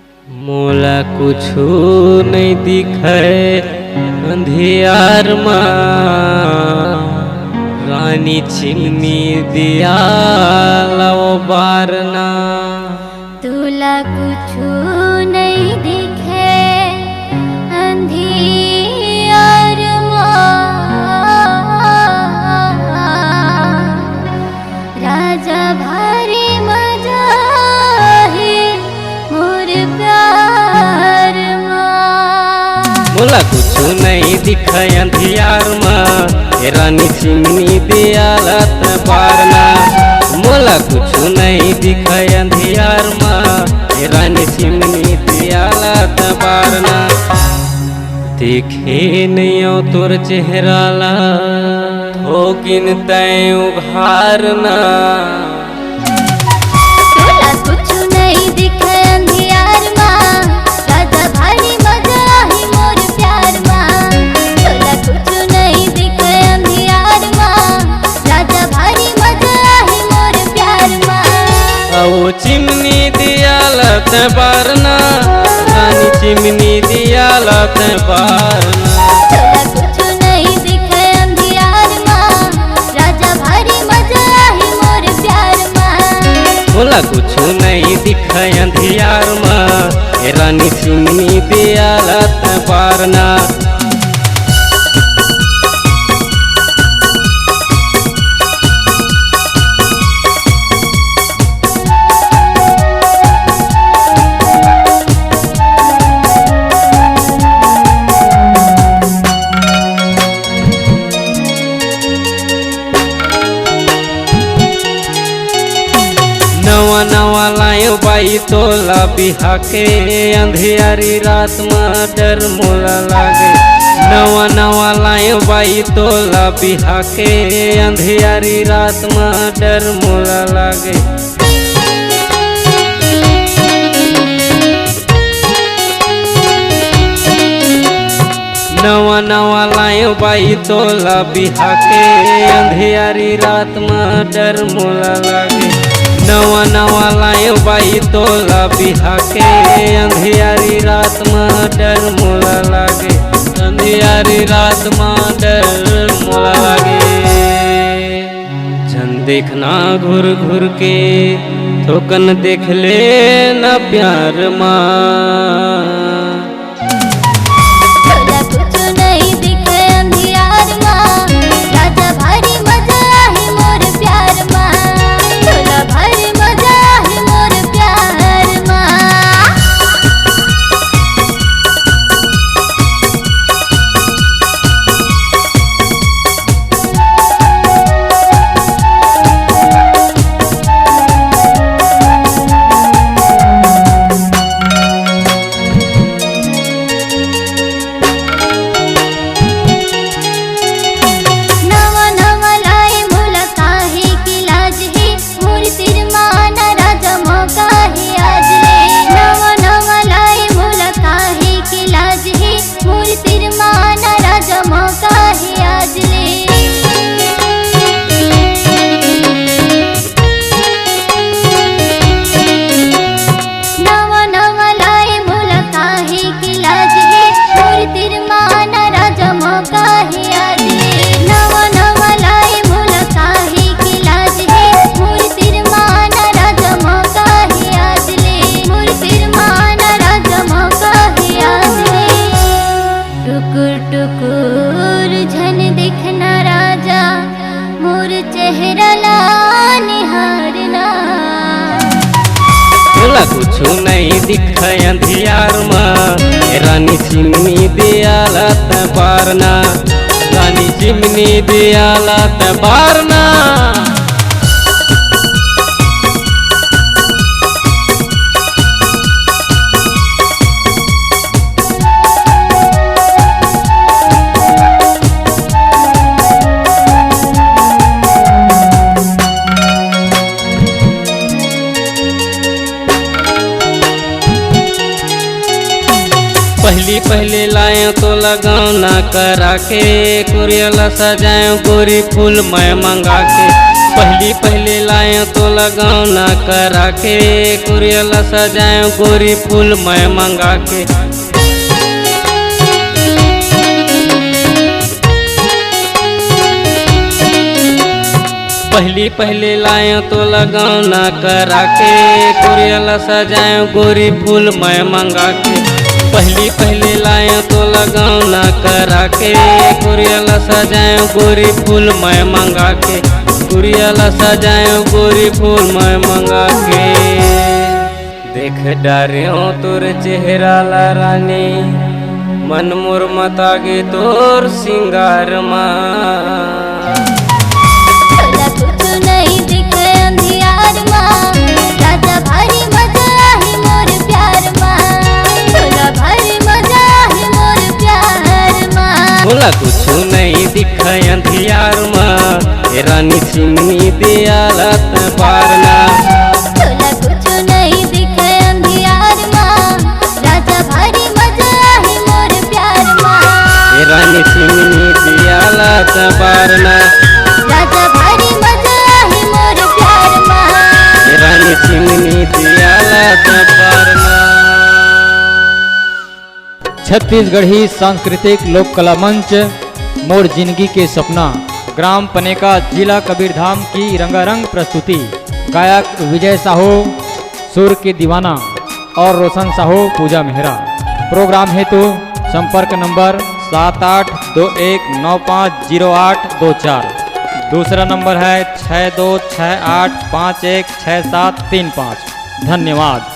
मोला कुछु नहीं दिखे अंधियार माँ, रानी चिमनी दिया लो बारना। तुला कुछु नहीं दिखे अंधियार राजा भारी मजा है मोर प्यार मोला कुछु नहीं दिखे अंधियार माँ, रानी चिमनी दिया लत बारना। मोला कुछु नहीं दिखे अंधियार माँ, रानी चिमनी दिया लत बारना। देखे नहीं हो तोर चेहरा ला ठोकिन तय उघारना। तुला कुछु नहीं दिखे अंधियार माँ, राजा भारी मजा है मोर प्यार माँ। तुला कुछु नहीं दिखे अंधियार माँ, राजा भारी मजा है मोर प्यार माँ। ओ चिमनी दिया लत बारना, रानी चिमनी दिया लत बारना। तुला कुछु नहीं दिखे अंधियार माँ, राजा भारी मजा है मोर प्यार माँ। मोला कुछु नहीं दिखे अंधियार माँ, रानी चिमनी दिया लत बारना। नवा नवा लायो बाई तोला बिहा के, अंधियारी रात में डर मोला लागे। नवा नवा लायो बाई तोला बिहा के, अंधियारी रात में डर मोला लागे। नवा नवा लायो बाई तोला बिहा के, अंधियारी रात में डर मोला लागे। नवा नवा लायो बाई तोला बिहा के, अंधियारी रात में डर मोला लागे। अंधियारी रात में डर मोला लागे। जन देखना घुर घुर के थोकन देख ले न प्यार माँ। तुला कुछु नहीं दिखे अंधियार माँ, राजा भारी मजा है मोर प्यार माँ। तुला भारी मजा है मोर प्यार माँ। नवा नवा लाए मोला काहे की लाज है, मोर सिर माना राजा मौका है आज ले। नवा नवा लाए मोला काहे की लाज है, मोर सिर माना राजा मौका है आज ले। नवा नवा लाए मोला काहे की लाज है, मोर सिर माना राजा मौका है आज ले। नवा नवा लाए मोला काहे की लाज है, मोर सिर माना राजा मौका है आज ले। मोर सिर माना राजा मौका है आज ले। टुकुर टुकुर झन दिखना राजा, मोर चेहरा ला निहारना। मोला कुछु नहीं दिखे अंधियार माँ, रानी चिमनी दिया लत बारना। रानी चिमनी दिया लत बारना। पहली पहले लाए तो लगौना करा के, कुरियल सजाए गोरी फूल मैं मंगा के। पहली पहली लाए तो लगौना करा के कुरियला सजाए गोरी फूल मैं मंगा के। पहली पहली लाए तो लगौना करा के कुरियला सजाए गोरी फूल मैं मंगा के। पहली पहली लाए तो लगौना करा के कुरियला सजाए गोरी फूल मैं मंगा के। कुरियला सजाए गोरी फूल मैं मंगा के। देख डारियों तोर चेहरा ला रानी मन मोर मतागे तोर सिंगार माँ। तोला कुछ नहीं दिखे अंधियार माँ राजा भारी मजा है मोर प्यार माँ। तोला भारी मजा है मोर प्यार माँ। बोला कुछ नहीं दिखा अंधियार माँ रानी चिमनी दियालत पारना। तोला कुछ नहीं दिखे अंधियार माँ राजा भारी मजा है मोर प्यार माँ। रानी चिमनी दियालत पारना। राजा भारी मजा है मोर प्यार माँ। रानी चिमनी दियालत पारना। छत्तीसगढ़ी सांस्कृतिक लोक कला मंच मोर जिंदगी के सपना ग्राम पनेका जिला कबीरधाम की रंगारंग प्रस्तुति। गायक विजय साहू सुर के दीवाना और रोशन साहू पूजा मेहरा। प्रोग्राम हेतु संपर्क नंबर 7261950824। दूसरा नंबर है 6268516735। धन्यवाद।